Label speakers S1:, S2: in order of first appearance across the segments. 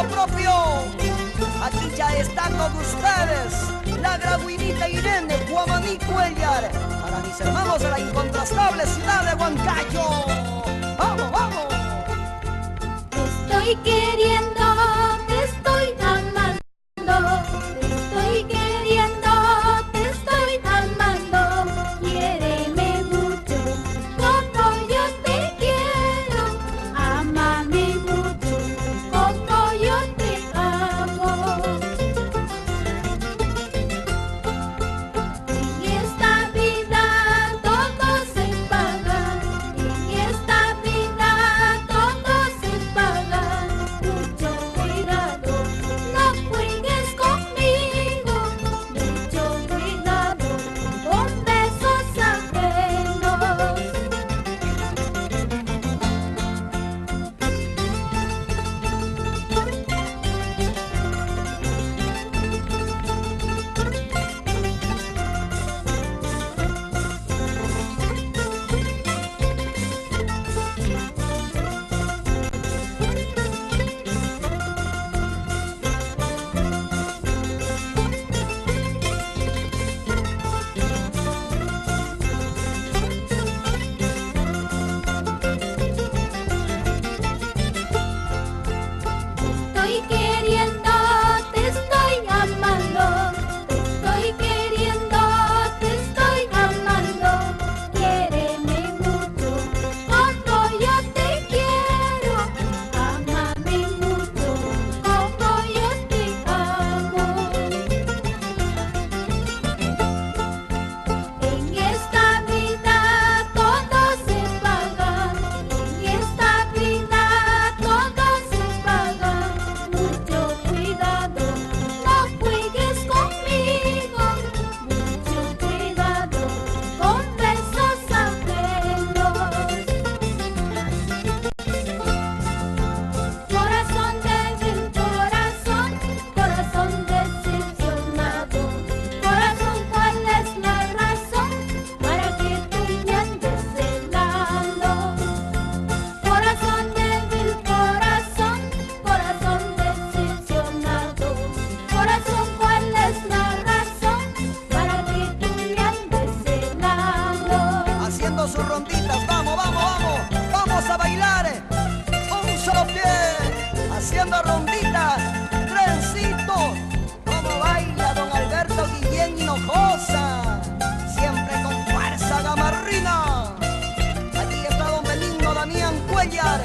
S1: lo propio. Aquí ya está con ustedes la Graguinita Irene Guamaní Cuellar, para mis hermanos de la incontrastable ciudad de Huancayo. ¡Vamos, vamos!
S2: Te estoy queriendo, te estoy amando, te estoy queriendo, te estoy amando. Quiéreme mucho, como yo te quiero. Ámame mucho, como yo te amo. En esta vida todo se paga, en esta vida todo se paga. Mucho cuidado, no juegues conmigo. Mucho cuidado con besos ajenos. Estoy queriendo, te estoy amando, te estoy queriendo, te estoy amando. Quiéreme mucho, como yo te quiero. Ámame mucho, como yo te amo. En esta vida todo se paga, en esta vida todo se paga. Mucho cuidado, no juegues conmigo. Mucho cuidado con besos ajenos. Corazón débil, corazón, corazón decepcionado. Corazón, ¿cuál es la razón para que tú me andes celando? Corazón débil, corazón, corazón decepcionado. Corazón, ¿cuál es la razón para que tú me andes celando?
S1: Haciendo sus ronditas, vamos, vamos, vamos, vamos a bailar. Un solo pie, haciendo ronditas, trencito. Como baila don Alberto Guillén Hinojosa, siempre con fuerza gamarrina. Aquí está don Benigno Damián Cuellar,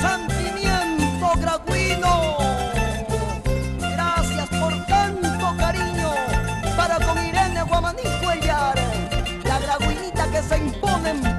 S1: sentimiento graguino. Gracias por tanto cariño para con Irene Guamaní Cuellar, la graguinita que se impone en